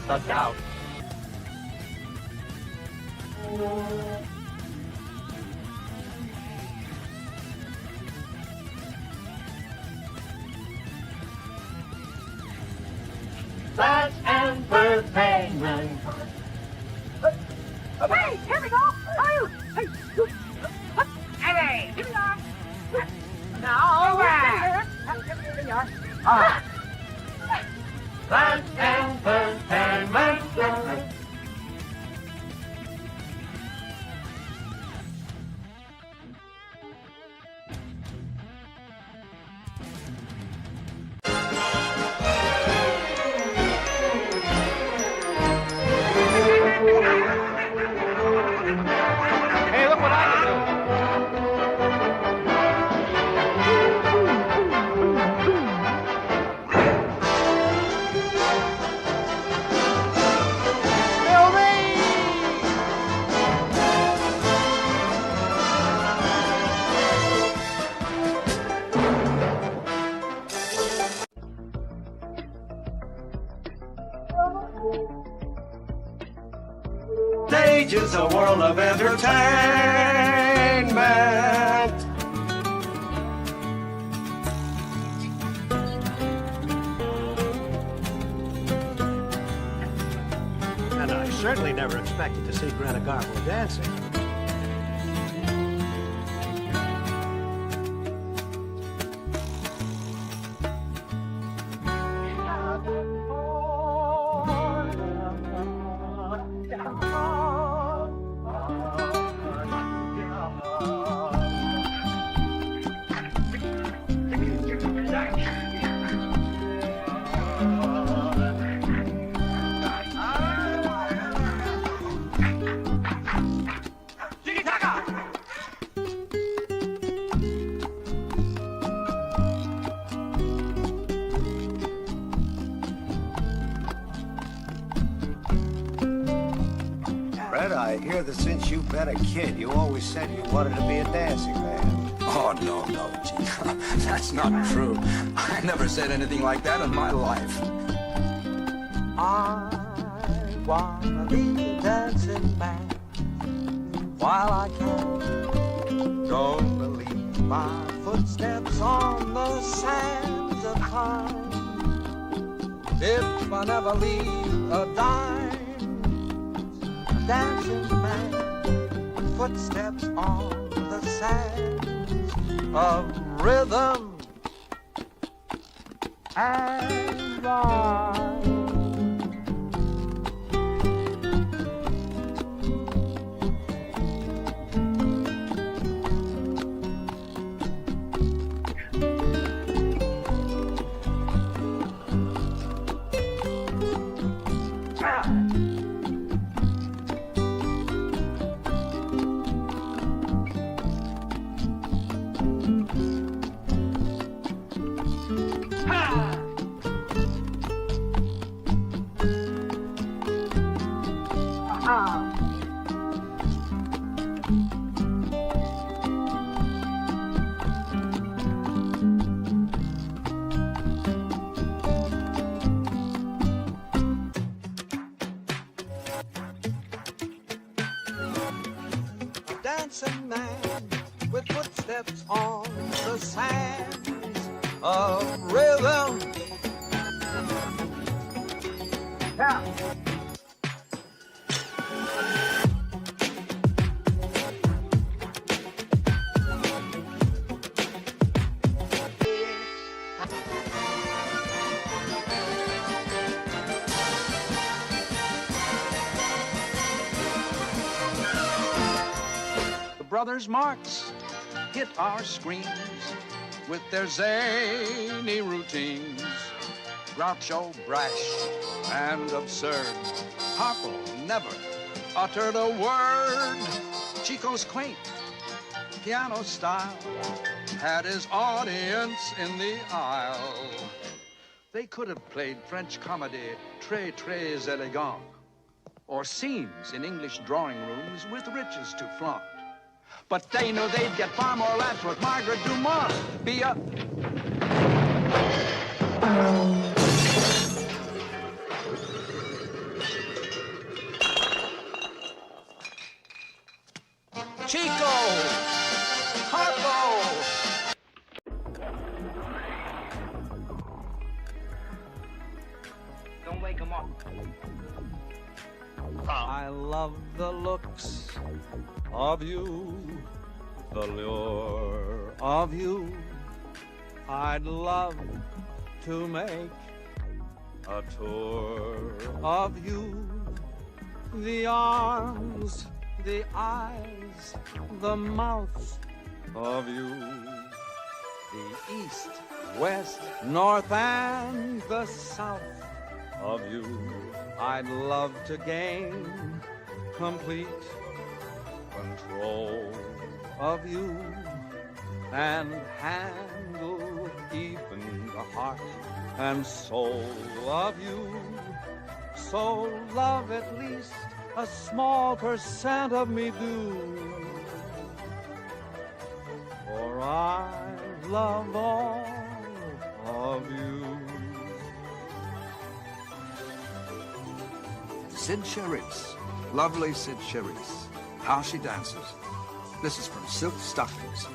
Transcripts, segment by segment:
the shout. That's entertainment. Okay, here we go. Oh, hey, hey, here we are. Now, here we are. That's entertainment. Hey, look what I can do. Bill me! Stage is a world of entertainment. And I certainly never expected to see Greta Garbo dancing. Greta, I hear that since you've been a kid, you always said you wanted to be a dancing man. Oh, no, Gee. That's not true. I never said anything like that in my life. I wanna be a dancing man while I can. Gonna leave my footsteps on the sands of time. If I never leave a dime, dancing man, footsteps on the sands of rhythm and rhyme. Dancing man with footsteps on the sands of rhythm. Yeah. Brothers Marx hit our screens with their zany routines. Groucho, brash, and absurd. Harpo never uttered a word. Chico's quaint piano style had his audience in the aisle. They could have played French comedy très, très élégant, or scenes in English drawing rooms with riches to flaunt. But they knew they'd get far more laughs with Margaret Dumas. Be a... Chico, Harpo. Don't wake him up. I love the looks of you, the lure of you. I'd love to make a tour of you. The arms, the eyes, the mouth of you. The east, west, north, and the south of you. I'd love to gain complete control of you and handle even the heart and soul of you. So love at least a small percent of me do, for I love all of you. Sid Charisse, lovely Sid Charisse. How she dances. This is from Silk Stockings.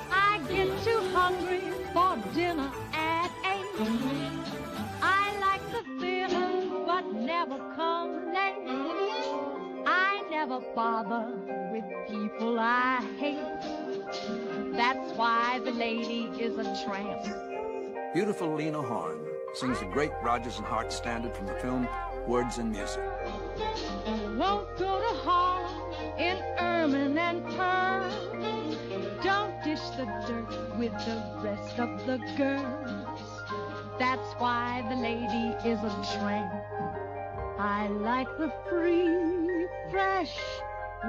I get too hungry for dinner at 8. I like the theater, but never come late. I never bother with people I hate. That's why the lady is a tramp. Beautiful Lena Horne sings the great Rodgers and Hart standard from the film Words and Music. Won't go to Harlem in ermine and pearl. Don't dish the dirt with the rest of the girls. That's why the lady is a tramp. I like the free, fresh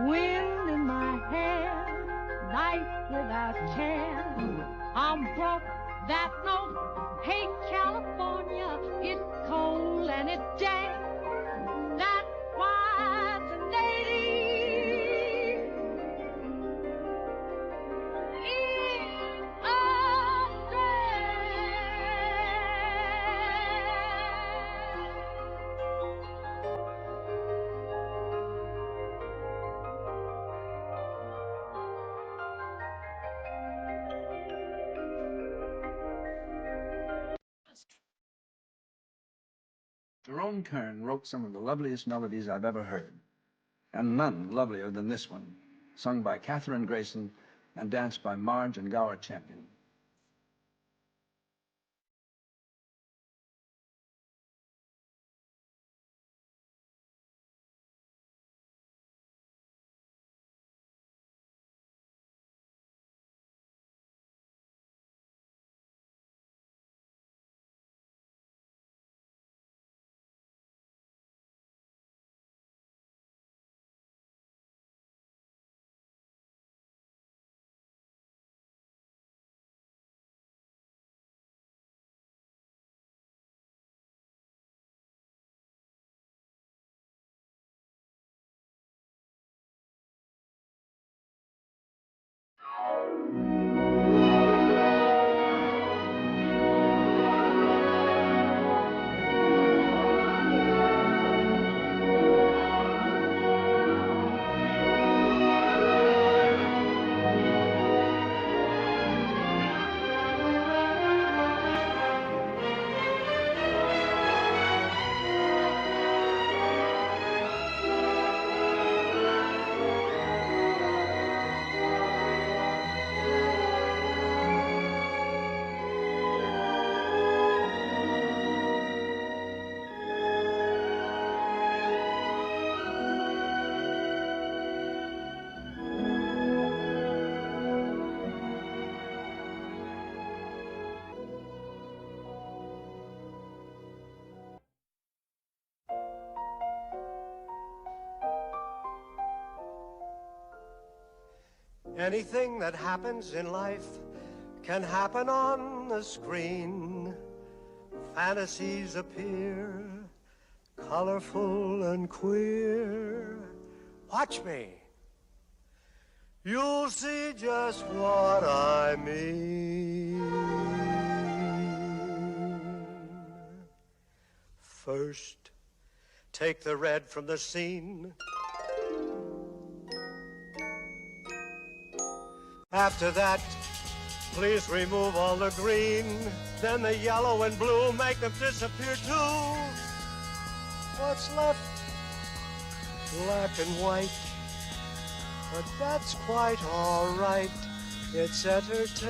wind in my hair, life without care. I'm broke, that note. Hey, California, it's cold and it's damp. That's why the lady is a tramp. Jerome Kern wrote some of the loveliest melodies I've ever heard, and none lovelier than this one, sung by Katherine Grayson and danced by Marge and Gower Champion. Anything that happens in life can happen on the screen. Fantasies appear, colorful and queer. Watch me. You'll see just what I mean. First, take the red from the scene. After that, please remove all the green. Then the yellow and blue, make them disappear too. What's left? Black and white. But that's quite all right. It's entertainment.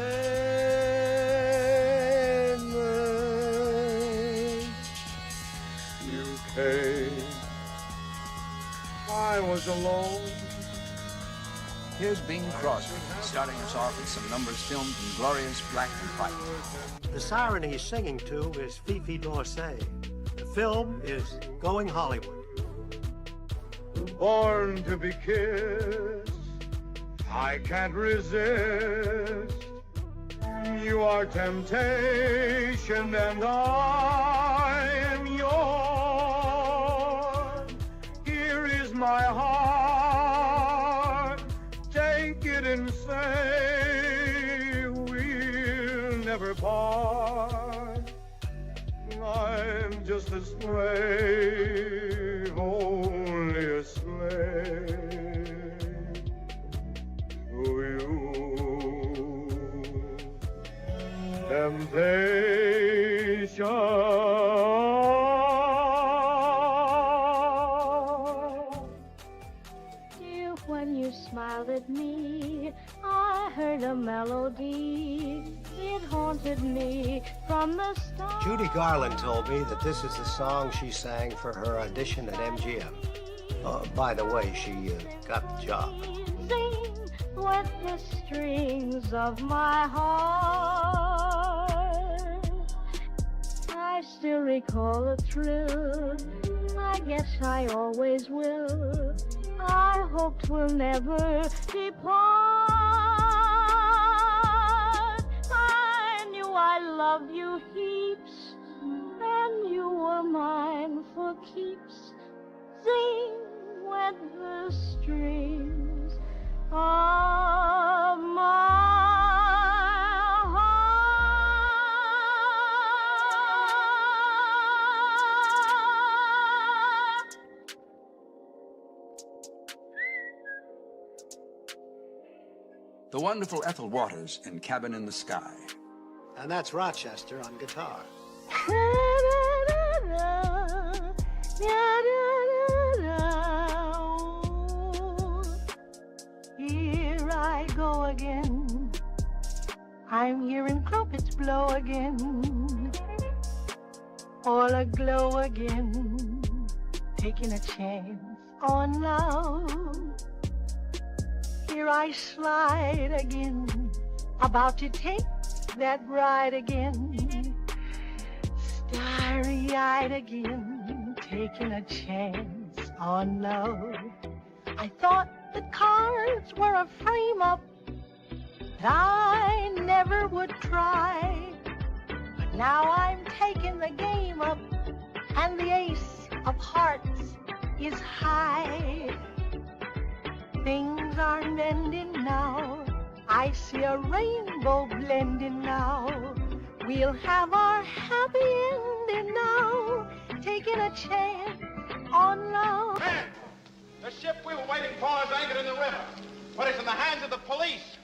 You came, I was alone. Here's Bing Crosby, starting us off with some numbers filmed in glorious black and white. The siren he's singing to is Fifi D'Orsay. The film is Going Hollywood. Born to be kissed, I can't resist. You are temptation and I am yours. Here is my heart, take it and say we'll never part. I'm just a slave, only a slave to you. Temptation. Dear, when you smiled at me, I heard a melody. It haunted me from the start. Judy Garland told me that this is the song she sang for her audition at MGM. By the way, she got the job. Sing with the strings of my heart. I still recall the thrill. I guess I always will. I hope 'twill never depart. I knew I loved you heaps, and you were mine for keeps. Sing with the strings of my heart. The wonderful Ethel Waters in Cabin in the Sky. And that's Rochester on guitar. Here I go again. I'm hearing trumpets blow again. All aglow again. Taking a chance on love. Here I slide again. About to take that ride again. Starry-eyed again. Taking a chance on love. I thought the cards were a frame-up that I never would try. But now I'm taking the game up, and the ace of hearts is high. Things are mending now. I see a rainbow blending now. We'll have our happy ending now. Taking a chance on love. Man, the ship we were waiting for is anchored in the river, but it's in the hands of the police.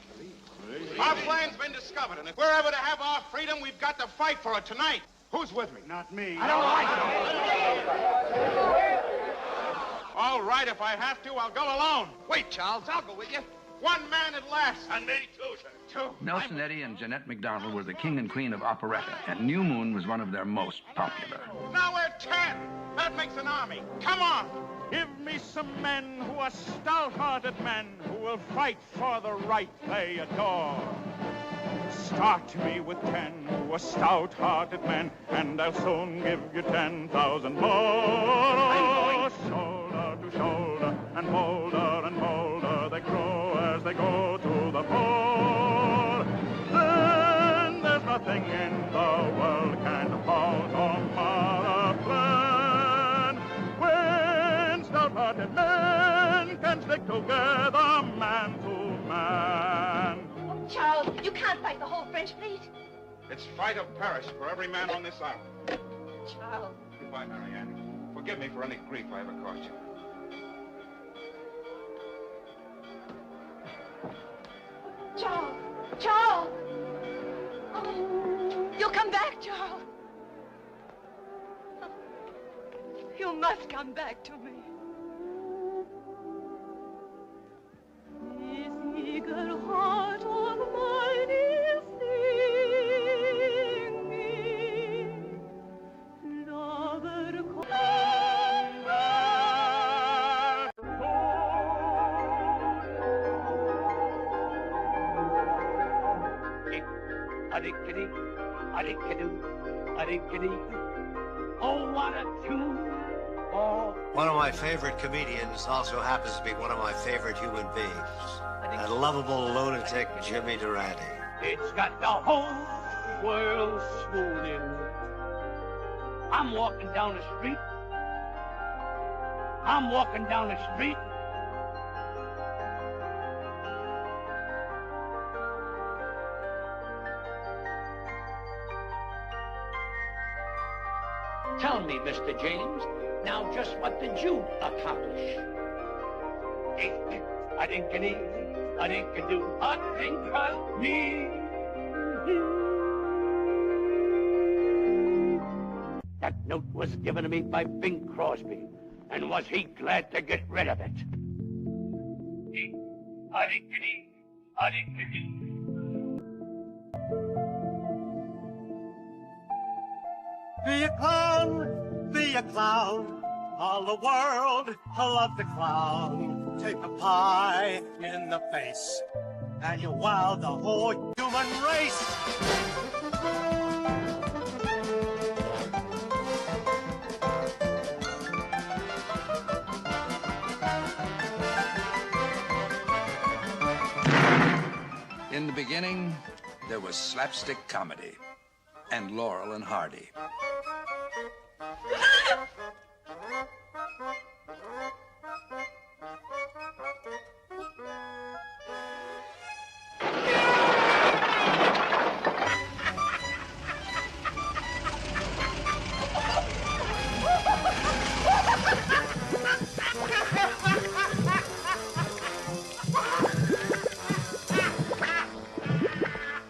Our plan's been discovered, and if we're ever to have our freedom, we've got to fight for it tonight. Who's with me? Not me. I don't like it. All right, if I have to, I'll go alone. Wait, Charles, I'll go with you. One man at last. And me too, sir. Two. Nelson Eddy and Jeanette MacDonald were the king and queen of operetta, and New Moon was one of their most popular. Now we're 10. That makes an army. Come on. Give me some men who are stout-hearted men who will fight for the right they adore. Start me with 10 who are stout-hearted men, and I'll soon give you 10,000 more. Shoulder to shoulder, and bolder they grow as they go to the French fleet? It's fight of Paris for every man on this island. Charles. Goodbye, Marianne. Forgive me for any grief I ever caused you. Charles! Charles! Oh, you'll come back, Charles. You must come back to me. This eager heart of mine is singing, lover A-dee-kitty, a-dee-kitty, a-dee-kitty. Oh, what a tune. Oh. One of my favorite comedians also happens to be one of my favorite human beings. That lovable lunatic, Jimmy Durante. It's got the whole world swooning. I'm walking down the street. I'm walking down the street. Tell me, Mr. James, now just what did you accomplish? I didn't get easy. I didn't do a thing but me. That note was given to me by Bing Crosby, and was he glad to get rid of it? I didn't get easy. I didn't get easy. Be a clown, be a clown. All the world love the clown. Take a pie in the face, and you wow the whole human race. In the beginning, there was slapstick comedy and Laurel and Hardy.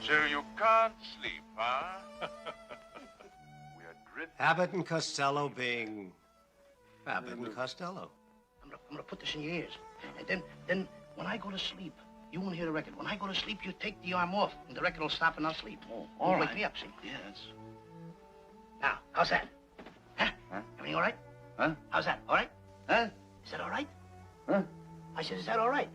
So you can't sleep, huh? We're drifting. Abbott and Costello being Abbott and Costello. I'm gonna put this in your ears. And then when I go to sleep, you won't hear the record. When I go to sleep, you take the arm off, and the record will stop and I'll sleep. Oh, all right. Wake me up, see? Yes. Now, how's that? Huh? Everything all right? Huh? How's that? All right? Huh? Is that all right? Huh? I said, is that all right?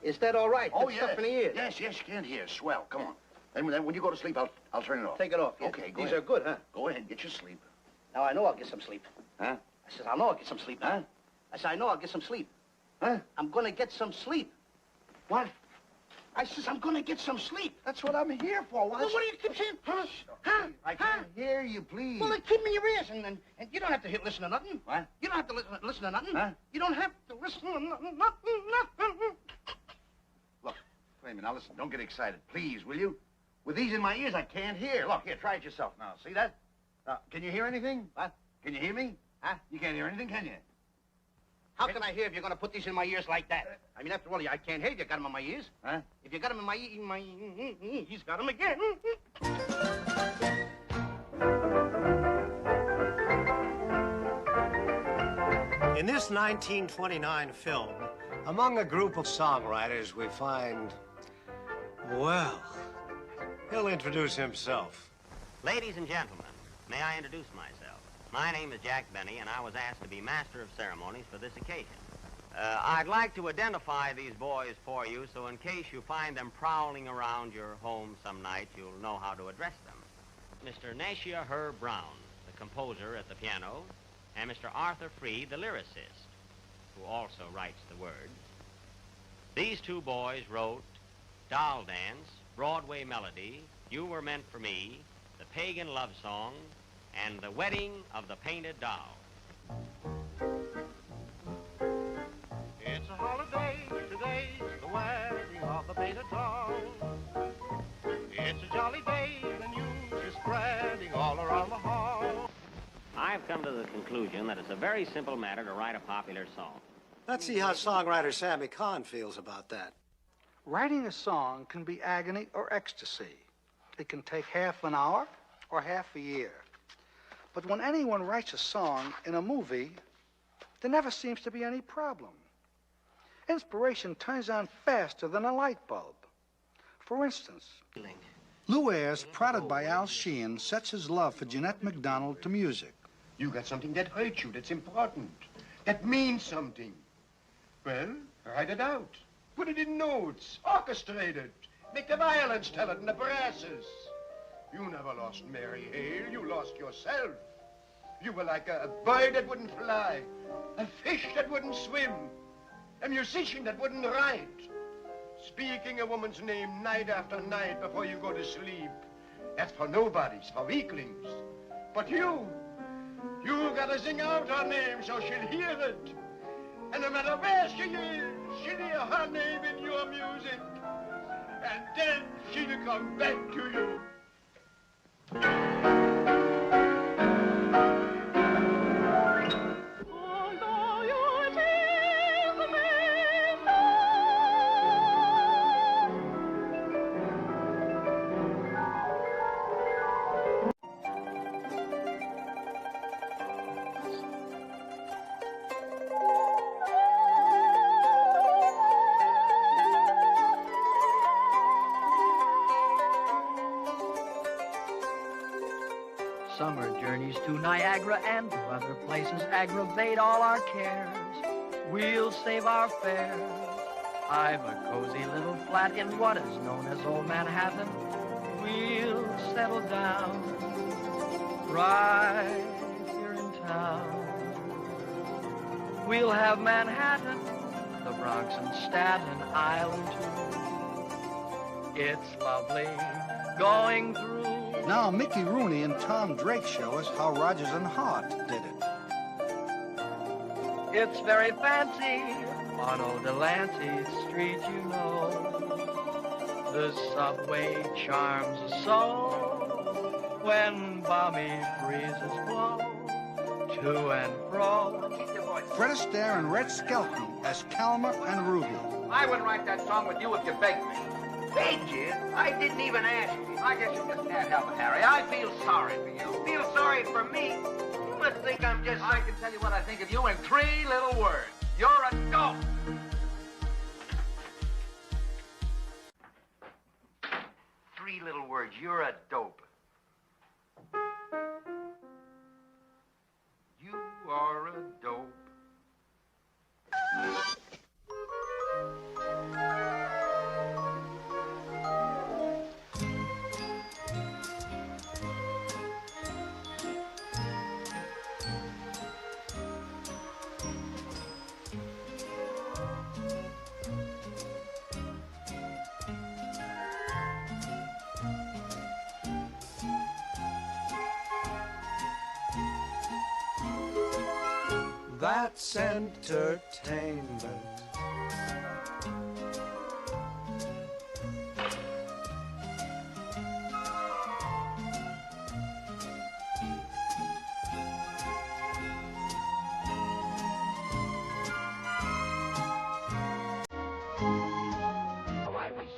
Is that all right? Oh, That yeah. stuff in the ears. Yes, you can't hear. Swell. Come on. Then when you go to sleep, I'll turn it off. Take it off. Yeah. Okay, go These ahead. are good, huh? Go ahead, get your sleep. Now, I know I'll get some sleep. Huh? I said, I know I'll get some sleep. Huh? I said, I know I'll get some sleep. Huh? I'm gonna get some sleep. What? I says, I'm gonna get some sleep. That's what I'm here for. Well, what do you keep saying? Huh? Huh? I can't hear you, please. Well, then keep me in your ears, and you don't have to listen to nothing. What? You don't have to listen to nothing. Huh? You don't have to listen to nothing. Look, wait a minute. Now, listen. Don't get excited. Please, will you? With these in my ears, I can't hear. Look, here, try it yourself now. See that? Can you hear anything? What? Can you hear me? Huh? You can't hear anything, can you? How can I hear if you're gonna put these in my ears like that? I mean, after all, I can't hear if you got them in my ears. Huh? If you got them in my he's got them again. In this 1929 film, among a group of songwriters, we find, well, he'll introduce himself. Ladies and gentlemen, may I introduce myself? My name is Jack Benny, and I was asked to be master of ceremonies for this occasion. I'd like to identify these boys for you, so in case you find them prowling around your home some night, you'll know how to address them. Mr. Nashia Herb Brown, the composer at the piano, and Mr. Arthur Freed, the lyricist, who also writes the words. These two boys wrote Doll Dance, Broadway Melody, You Were Meant for Me, The Pagan Love Song, and The Wedding of the Painted Doll. It's a holiday, today's the wedding of the painted doll. jolly days and you just spreading all around the hall. I've come to the conclusion that it's a very simple matter to write a popular song. Let's see how songwriter Sammy Kahn feels about that. Writing a song can be agony or ecstasy. It can take half an hour or half a year. But when anyone writes a song in a movie, there never seems to be any problem. Inspiration turns on faster than a light bulb. For instance, Lou Ayres, prodded by Al Sheehan, sets his love for Jeanette MacDonald to music. You got something that hurts you, that's important, that means something. Well, write it out. Put it in notes, orchestrate it. Make the violins tell it and the brasses. You never lost Mary Hale, you lost yourself. You were like a bird that wouldn't fly, a fish that wouldn't swim, a musician that wouldn't write. Speaking a woman's name night after night before you go to sleep. That's for nobodies, for weaklings. But you gotta sing out her name so she'll hear it. And no matter where she is, she'll hear her name in your music. And then she'll come back to you. Summer journeys to Niagara and to other places aggravate all our cares. We'll save our fares. I've a cozy little flat in what is known as Old Manhattan. We'll settle down right here in town. We'll have Manhattan, the Bronx and Staten Island too. It's lovely going through. Now Mickey Rooney and Tom Drake show us how Rodgers and Hart did it. It's very fancy on old Delancey Street, you know. The subway charms us so when balmy breezes blow to and fro. Fred Astaire and Red Skelton as Calmer and Ruby. I wouldn't write that song with you if you begged me. Begged you? I didn't even ask you. I guess you just can't help it, Harry. I feel sorry for you. Feel sorry for me? You must think I'm just... I can tell you what I think of you in 3 little words. You're a dope. 3 little words. You're a dope. You are a dope. That's entertainment.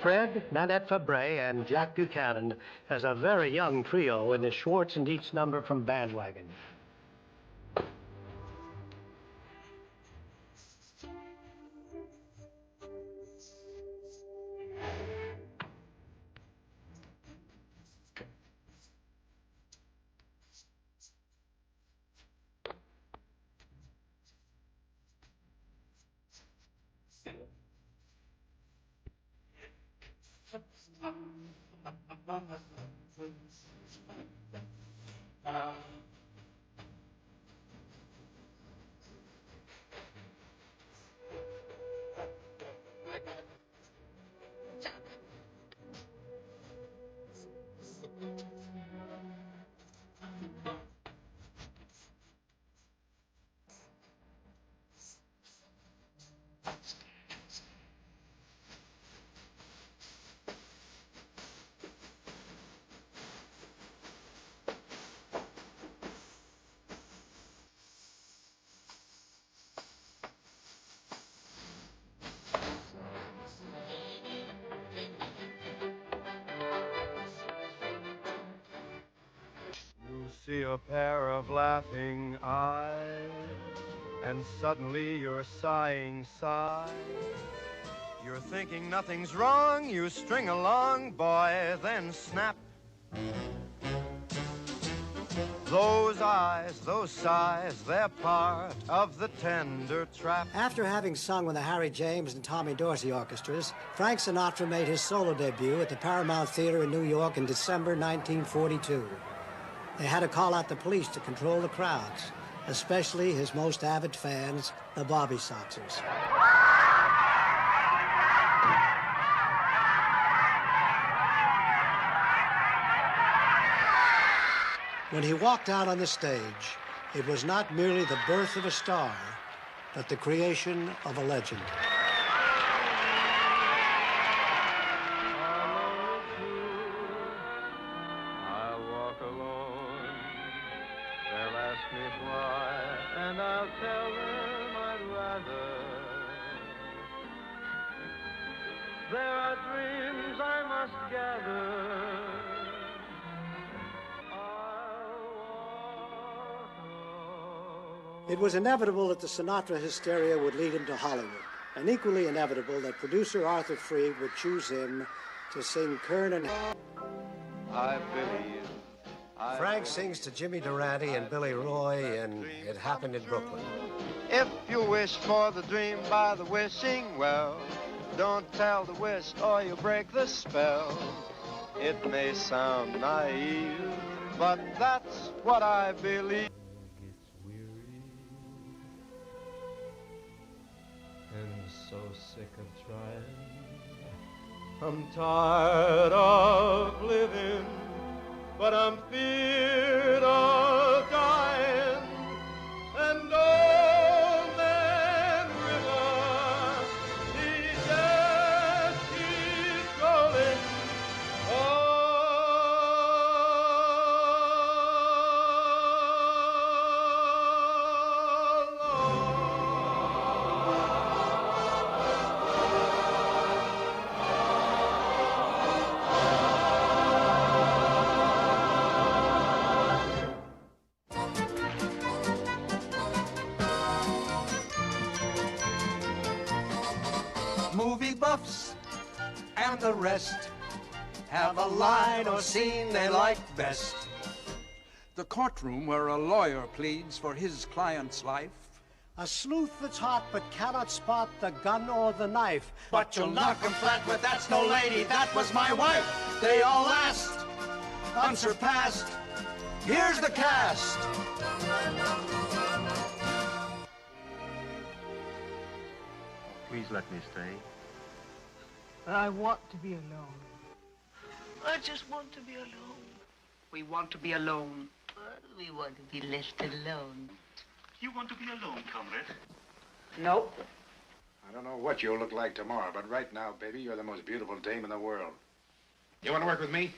Fred, Nanette Fabre, and Jack Buchanan as a very young trio in the Schwartz and Dietz number from Bandwagon. see a pair of laughing eyes, and suddenly you're sighing sighs. You're thinking nothing's wrong, you string along, boy, then snap. Those eyes, those sighs, they're part of the tender trap. After having sung with the Harry James and Tommy Dorsey orchestras, Frank Sinatra made his solo debut at the Paramount Theater in New York in December 1942. They had to call out the police to control the crowds, especially his most avid fans, the Bobby Soxers. When he walked out on the stage, it was not merely the birth of a star, but the creation of a legend. I'll walk alone. They'll ask me why, and I'll tell them I'd rather. There are dreams I must gather. It was inevitable that the Sinatra hysteria would lead him to Hollywood, and equally inevitable that producer Arthur Freed would choose him to sing Kern and... I believe. Frank sings to Jimmy Durante and Billy Roy in It Happened in Brooklyn. If you wish for the dream by the wishing well, don't tell the wish or you'll break the spell. It may sound naive, but that's what I believe. So sick of trying, I'm tired of living, but I'm feared of dying. And old man River, he just keeps rolling on. Movie buffs and the rest have a line or scene they like best. The courtroom where a lawyer pleads for his client's life. A sleuth that's hot but cannot spot the gun or the knife. But you'll knock 'em flat with "That's no lady, that was my wife." They all last, unsurpassed. Here's the cast. Please let me stay. I want to be alone. I just want to be alone. We want to be alone. We want to be left alone. You want to be alone, comrade? Nope. I don't know what you'll look like tomorrow, but right now, baby, you're the most beautiful dame in the world. You want to work with me?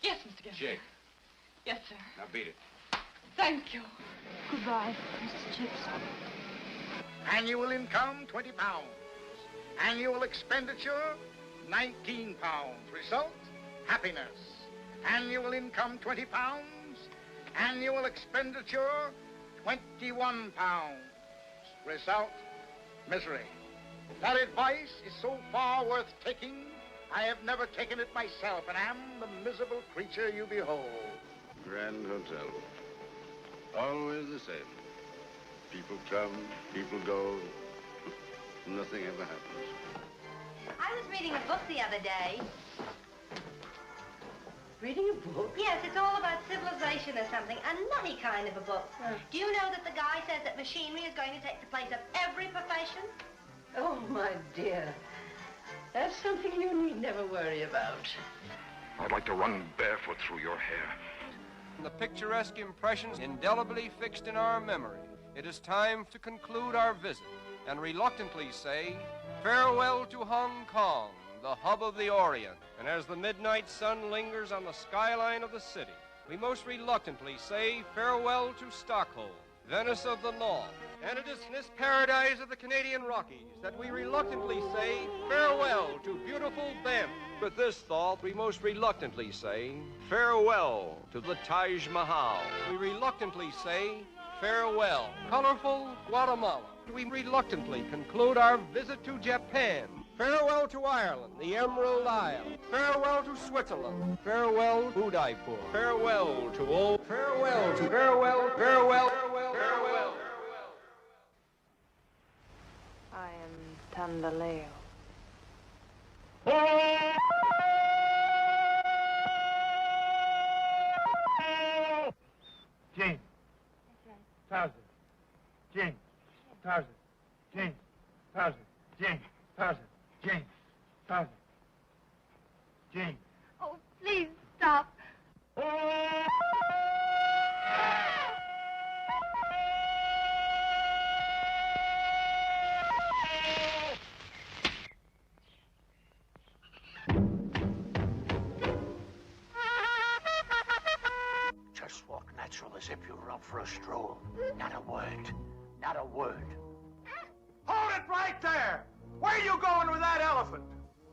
Yes, Mr. Gessler. Jake. Yes, sir. Now beat it. Thank you. Goodbye, Mr. Chips. Annual income, 20 pounds. Annual expenditure, 19 pounds. Result, happiness. Annual income, 20 pounds. Annual expenditure, 21 pounds. Result, misery. That advice is so far worth taking, I have never taken it myself, and am the miserable creature you behold. Grand Hotel. Always the same. People come, people go. Nothing ever happens. I was reading a book the other day. Reading a book? Yes, it's all about civilization or something. A nutty kind of a book. Do you know that the guy says that machinery is going to take the place of every profession? Oh, my dear. That's something you need never worry about. I'd like to run barefoot through your hair. The picturesque impressions indelibly fixed in our memory, it is time to conclude our visit and reluctantly say farewell to Hong Kong, the hub of the Orient. And as the midnight sun lingers on the skyline of the city, we most reluctantly say farewell to Stockholm, Venice of the North. And it is in this paradise of the Canadian Rockies that we reluctantly say farewell to beautiful Banff. With this thought, we most reluctantly say farewell to the Taj Mahal. We reluctantly say farewell, colorful Guatemala. We reluctantly conclude our visit to Japan. Farewell to Ireland, the Emerald Isle. Farewell to Switzerland. Farewell to Udaipur. Farewell to all. Farewell to farewell, farewell, farewell, farewell. I am Tandaleo. James. Tarzan. James. Tarzan. James. Tarzan. James. Tarzan. James. Tarzan. James. Oh, please stop. Just walk natural as if you were out for a stroll. Not a word. Not a word. Hold it right there! Where are you going with that elephant?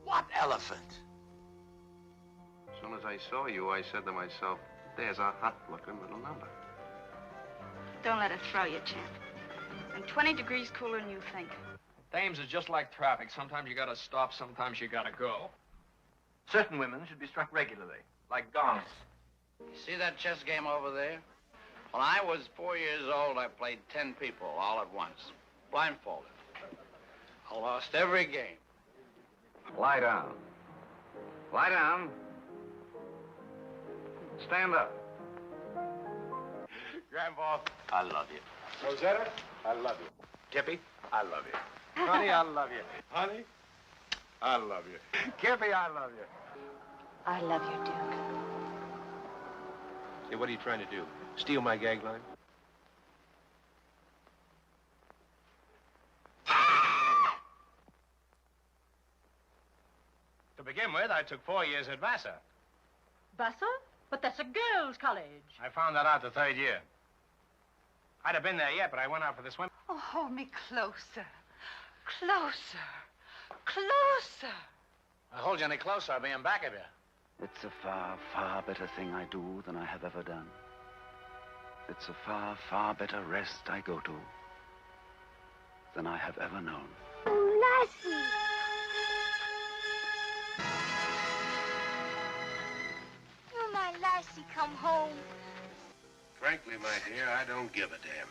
What elephant? As soon as I saw you, I said to myself, there's a hot-looking little number. Don't let her throw you, champ. I'm 20 degrees cooler than you think. Dames is just like traffic. Sometimes you gotta stop, sometimes you gotta go. Certain women should be struck regularly, like gongs. You see that chess game over there? When I was 4 years old, I played 10 people all at once, blindfolded. I lost every game. Lie down. Lie down. Stand up. Grandpa, I love you. Rosetta, I love you. Kippy, I love you. Honey, I love you. Honey, I love you. Kippy, I love you. I love you, Duke. Hey, what are you trying to do? Steal my gag line? To begin with, I took 4 years at Vassar. Vassar? But that's a girls' college. I found that out the third year. I'd have been there yet, but I went out for the swim. Oh, hold me closer. Closer. Closer. I hold you any closer, I'll be in back of you. It's a far, far better thing I do than I have ever done. It's a far, far better rest I go to than I have ever known. Oh, Lassie. Oh, my Lassie, come home. Frankly, my dear, I don't give a damn.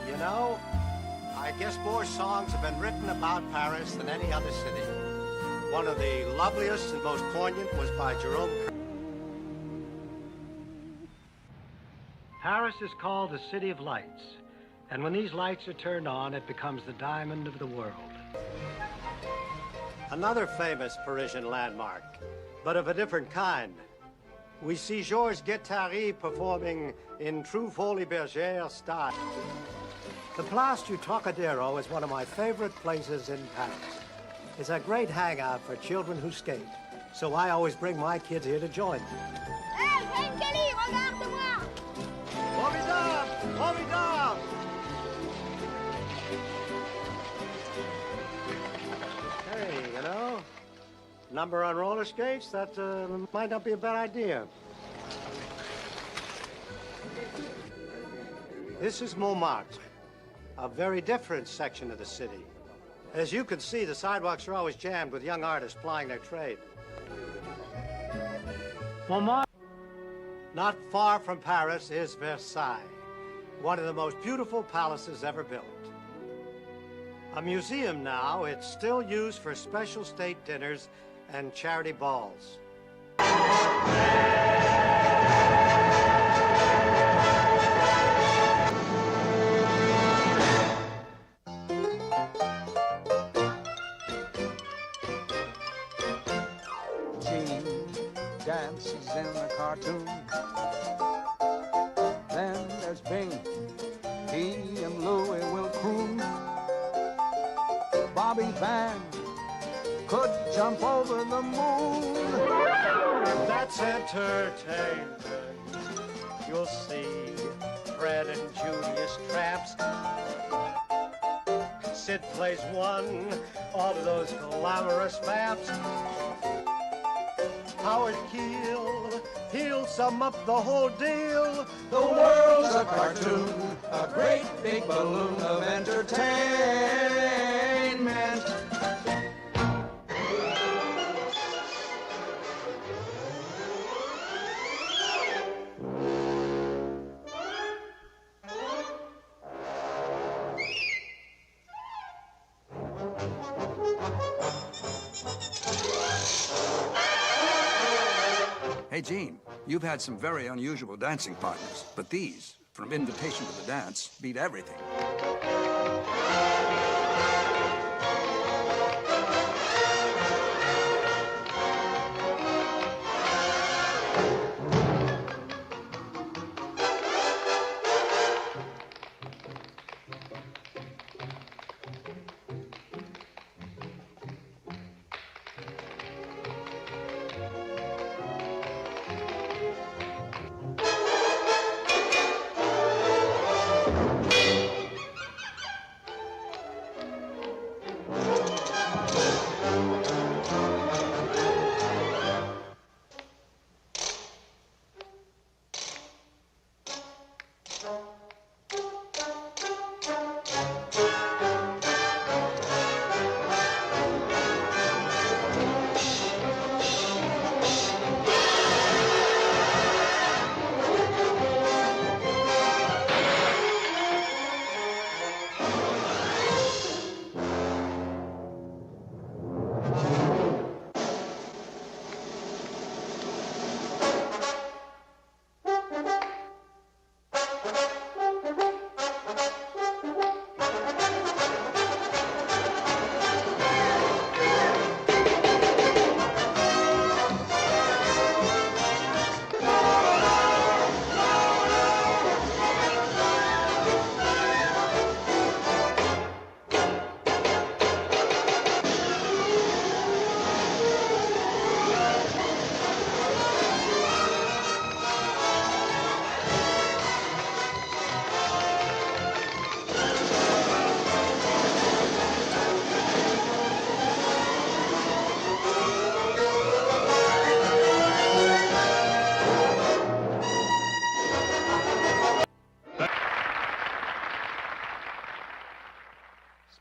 You know, I guess more songs have been written about Paris than any other city. One of the loveliest and most poignant was by Jerome. Paris is called the City of Lights, and when these lights are turned on, it becomes the diamond of the world. Another famous Parisian landmark, but of a different kind. We see Georges Guettari performing in true Folie Bergère style. The Place du Trocadero is one of my favorite places in Paris. It's a great hangout for children who skate, so I always bring my kids here to join them. Hey, Saint Kelly, regarde-moi! Formidable! Formidable! Hey, you know, number on roller skates, that might not be a bad idea. This is Montmartre, a very different section of the city. As you can see, the sidewalks are always jammed with young artists plying their trade. Montmartre. Not far from Paris is Versailles, one of the most beautiful palaces ever built. A museum now, it's still used for special state dinners and charity balls. Dances in the cartoon. Then there's Bing. He and Louie will croon. Bobby Van could jump over the moon. That's entertainment. You'll see Fred and Judy as tramps. Sid plays one, all of those glamorous vamps. Howard Keel, he'll sum up the whole deal. The world's a cartoon, a great big balloon of entertainment. Hey, Gene, you've had some very unusual dancing partners, but these, from invitation to the dance, beat everything.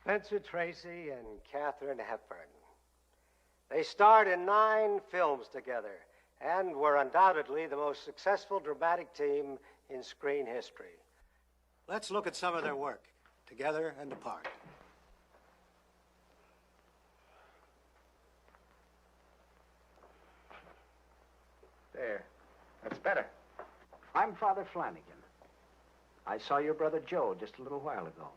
Spencer Tracy and Katharine Hepburn. They starred in 9 films together and were undoubtedly the most successful dramatic team in screen history. Let's look at some of their work, together and apart. There. That's better. I'm Father Flanagan. I saw your brother Joe just a little while ago.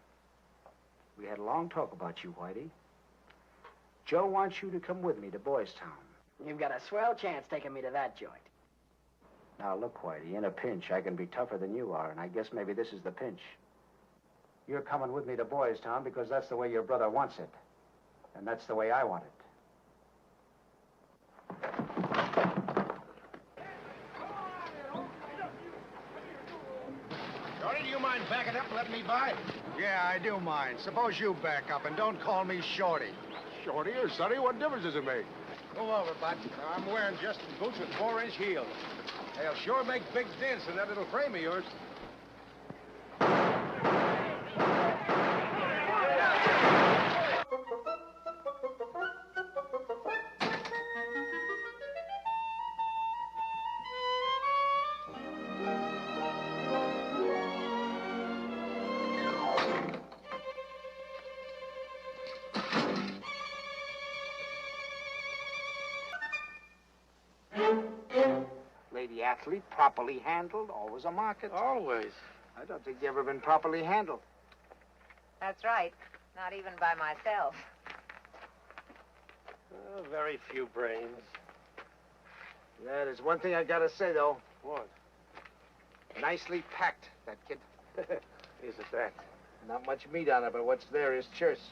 We had a long talk about you, Whitey. Joe wants you to come with me to Boys Town. You've got a swell chance taking me to that joint. Now, look, Whitey, in a pinch, I can be tougher than you are, and I guess maybe this is the pinch. You're coming with me to Boys Town because that's the way your brother wants it. And that's the way I want it. Shorty, do you mind backing up and letting me by? Yeah, I do mind. Suppose you back up and don't call me Shorty. Shorty or Sonny, what difference does it make? Go over, bud. I'm wearing Justin boots with 4-inch heels. They'll sure make big dents in that little frame of yours. Lady athlete, properly handled, always a market. Always. I don't think you've ever been properly handled. That's right. Not even by myself. Very few brains. Yeah, there's one thing I gotta say, though. What? Nicely packed, that kid. Isn't that? Not much meat on it, but what's there is choice.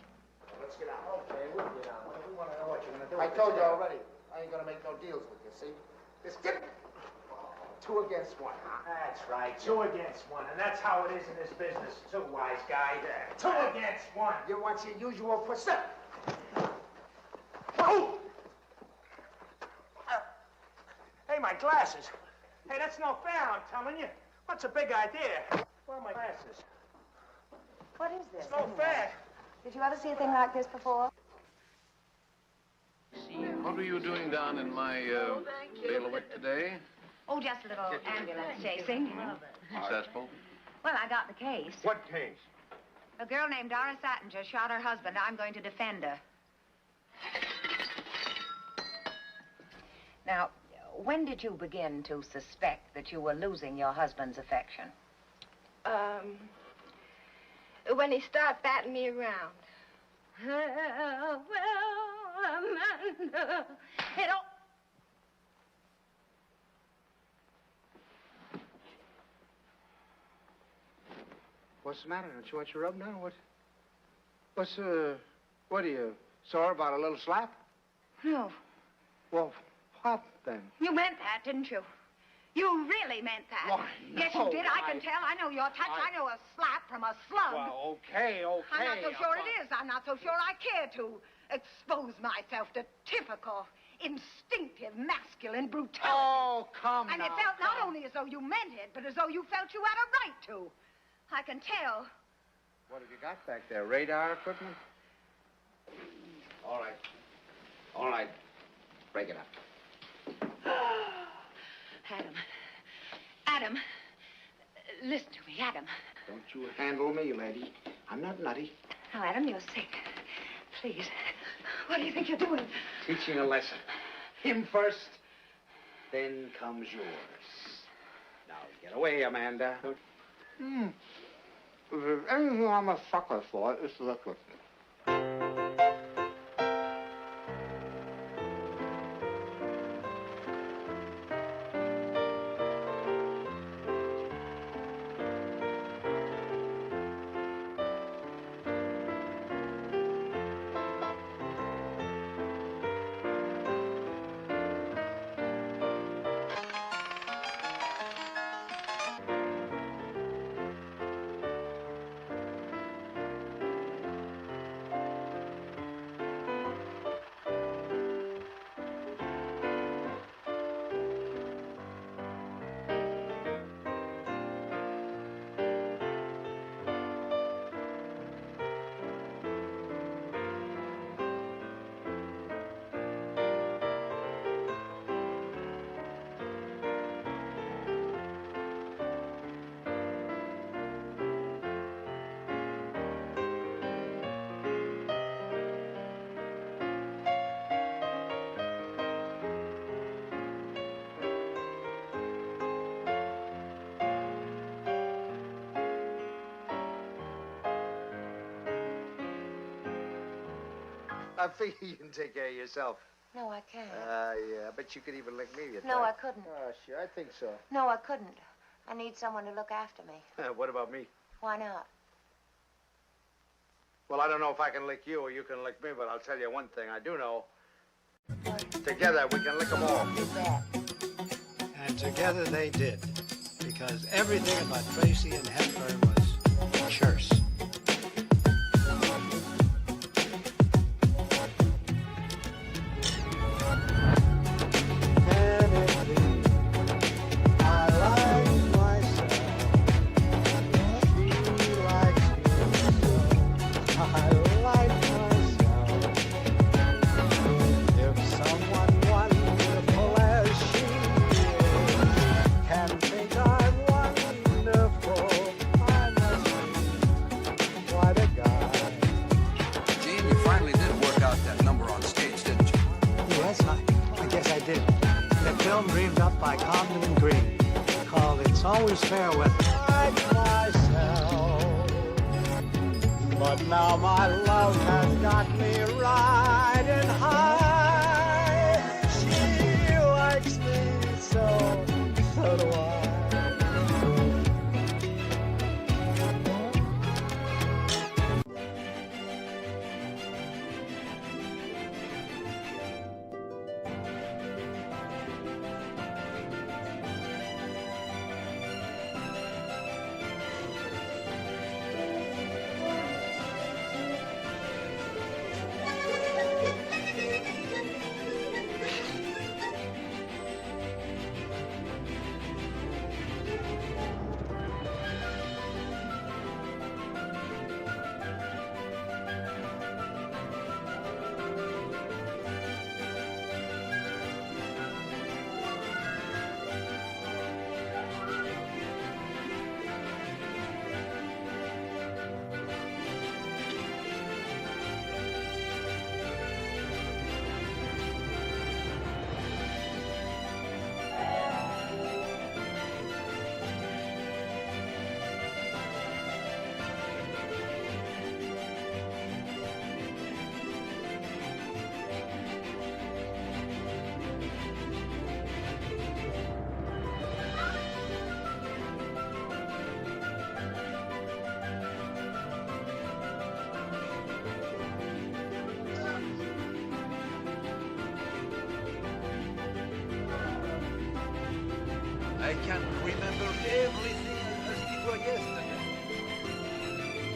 Let's get out. Okay, we'll get out. We want to know what you're going to do. I told you already. I ain't going to make no deals with you, see? Just get it. 2 against 1, huh? That's right, 2 against 1, and that's how it is in this business, too, wise guy. 2 against 1. You want your usual percent. Oh! Hey, my glasses. Hey, that's no fair, I'm telling you. What's a big idea? Where are my glasses? What is this? It's no fair. Did you ever see a thing like this before? What were you doing down in my bailiwick today? Oh, just a little ambulance chasing. Successful? Well, I got the case. What case? A girl named Doris Attinger shot her husband. I'm going to defend her. Now, when did you begin to suspect that you were losing your husband's affection? When he started batting me around. Well, Amanda, it all... What's the matter? Don't you want your rub now? What are you, sore about a little slap? No. Well, what then? You meant that, didn't you? You really meant that. Why, Yes, no, you did. I can tell. I know your touch. I know a slap from a slug. Well, okay. I'm not so sure it is. I'm not so sure I care to expose myself to typical, instinctive, masculine brutality. Oh, come And now, it felt not only as though you meant it, but as though you felt you had a right to. I can tell. What have you got back there? Radar equipment? All right. All right. Break it up. Adam, listen to me, Adam. Don't you handle me, lady. I'm not nutty. Now, Adam, you're sick. Please. What do you think you're doing? Teaching a lesson. Him first, then comes yours. Now, get away, Amanda. If there's anything I'm a sucker for, it's liquor. I figure you can take care of yourself. No, I can't. Yeah, I bet you could even lick me if you No, I tried. couldn't. Oh, sure, I think so. No, I couldn't. I need someone to look after me. What about me? Why not? Well, I don't know if I can lick you or you can lick me, but I'll tell you one thing. I do know. Together, we can lick them all. You bet. And together they did, because everything about Tracy and Hepburn was terse. But now my love has got me riding high. She likes me so, so do I. I can remember everything as it were yesterday.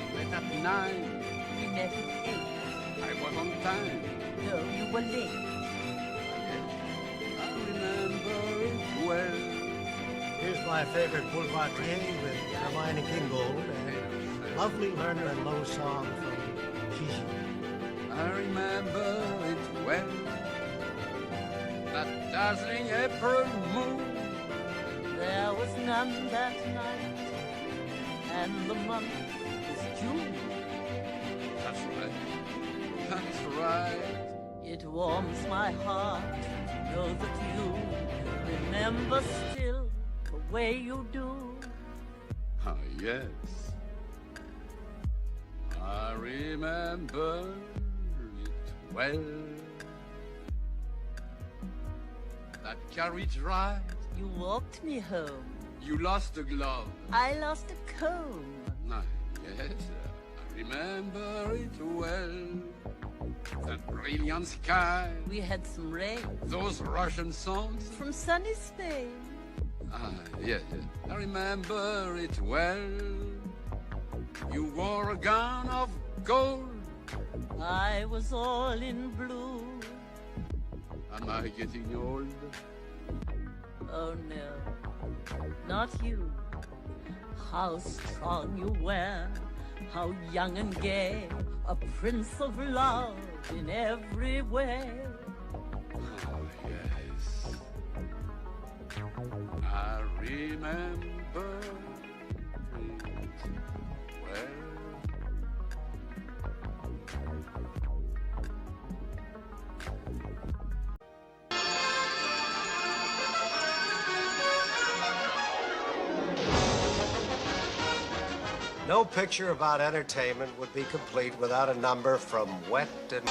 We met at 9. We met at 8. I was on time. No, you were late. I remember it well. Here's my favorite boulevardier with Hermione Kingold and a lovely Lerner and Lowe song from Gigi. I remember it well. That dazzling April moon. There was none that night, and the month was June. That's right. That's right. It warms my heart to know that you remember still the way you do. Ah, yes. I remember it well. That carriage ride. You walked me home. You lost the glove. I lost a comb. Ah, yes, I remember it well. That brilliant sky. We had some rain. Those Russian songs. From sunny Spain. Ah, yes, yes. I remember it well. You wore a gown of gold. I was all in blue. Am I getting old? Oh no, not you. How strong you were, how young and gay, a prince of love in every way. Oh, yes. I remember it well. No picture about entertainment would be complete without a number from Wet and...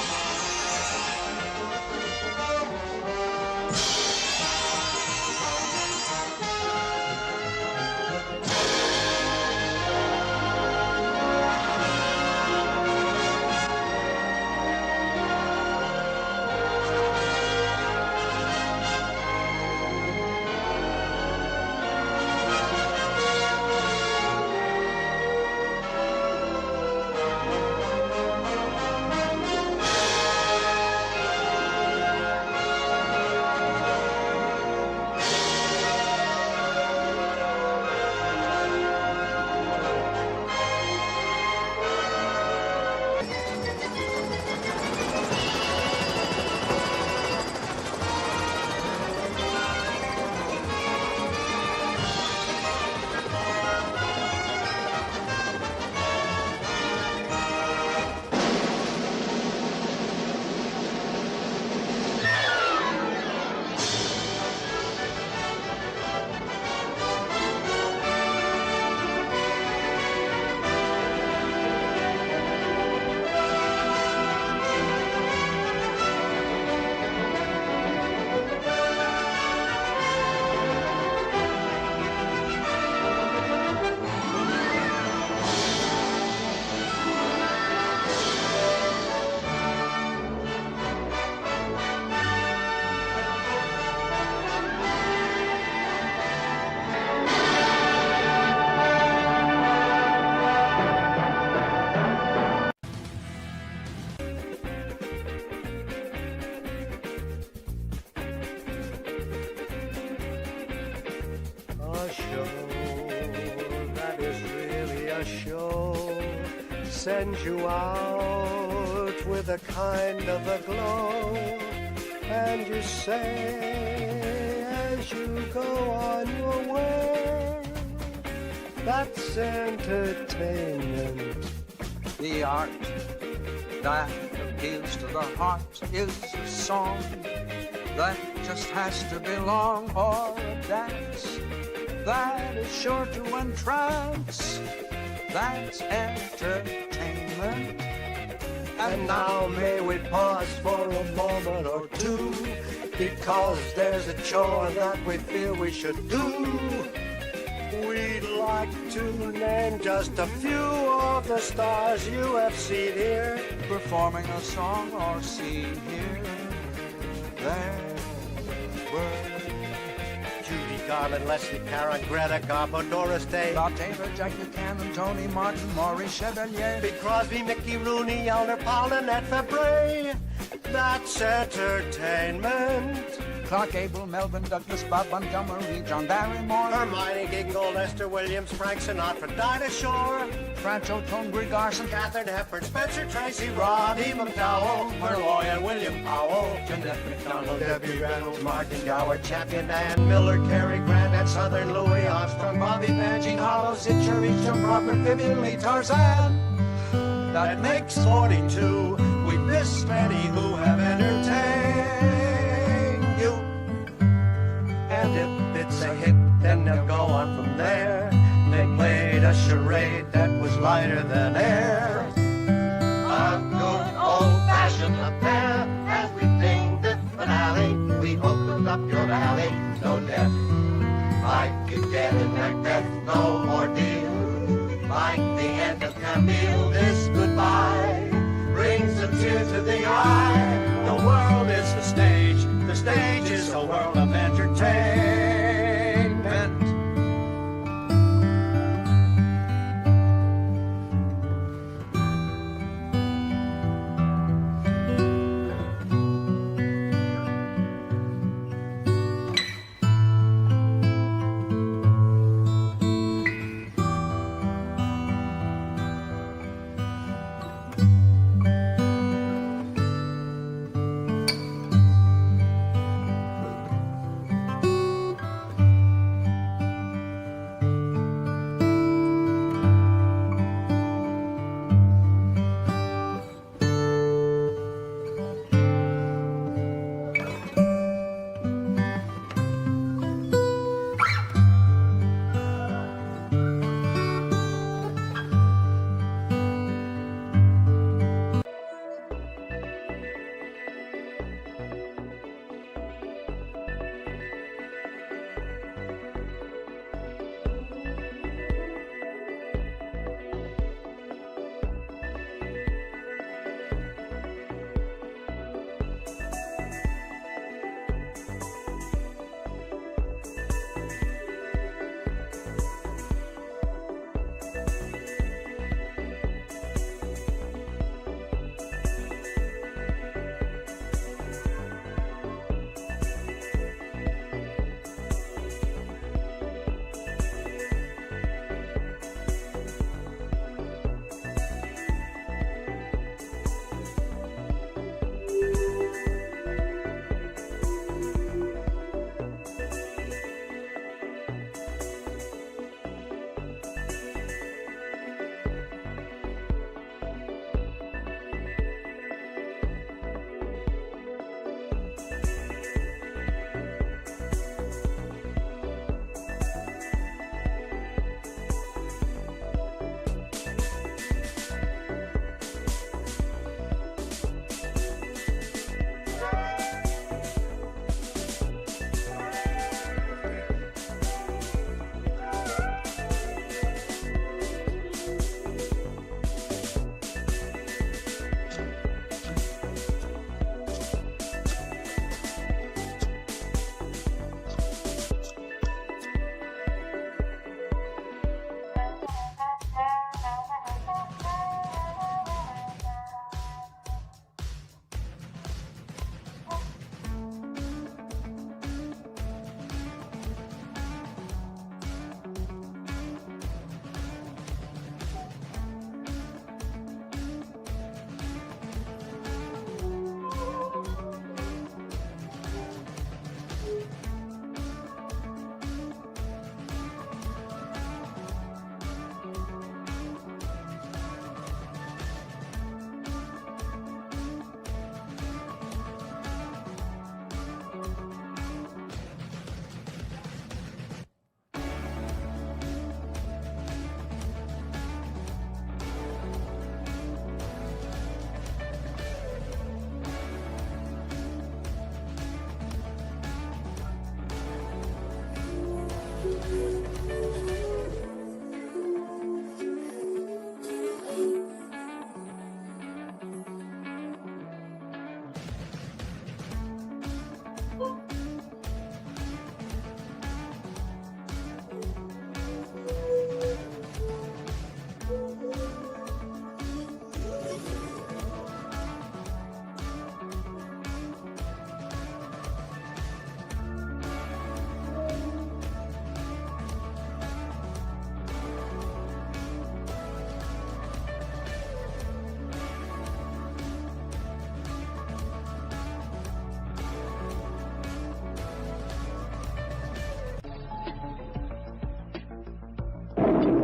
Send you out with a kind of a glow, and you say as you go on your way, that's entertainment. The art that appeals to the heart is a song that just has to belong, or a dance that is sure to entrance. That's entertainment. And now may we pause for a moment or two, because there's a chore that we feel we should do. We'd like to name just a few of the stars you have seen here, performing a song or scene here. There were Judy Garland, Leslie Caron, Greta Garbo, Doris Day, Bob Taylor, Jack Buchanan, Tony Martin, Maurice Chevalier, Big Crosby, Mickey Rooney, Elner Paul, Annette Fabray. That's entertainment. Clark Gable, Melvin Douglas, Bob Montgomery, John Barrymore, Hermione Gingold, Esther Williams, Frank Sinatra, Dinah Shore, Francho, Tone Garson, Katharine Hepburn, Spencer Tracy, Roddy McDowell, Merloy and William Powell, Jeanette McDonald, Debbie Reynolds, Martin Gower, Champion Dan Miller, Cary Grant, and Southern Louis Armstrong, Bobby Van, Gene Hollow, Sid Cherry, Jim Rocker, Vivian Lee, Tarzan. That makes 42. We miss many who have entertained you. And if it's a hit, then they'll go on from there. They played a charade that was lighter than air. A good old-fashioned affair as we sing this finale. We opened up your alley, no death. Like you get in Macbeth, no ordeal. Like the end of Camille, this goodbye brings a tear to the eye. The world is the stage is a world of entertainment. Thank you.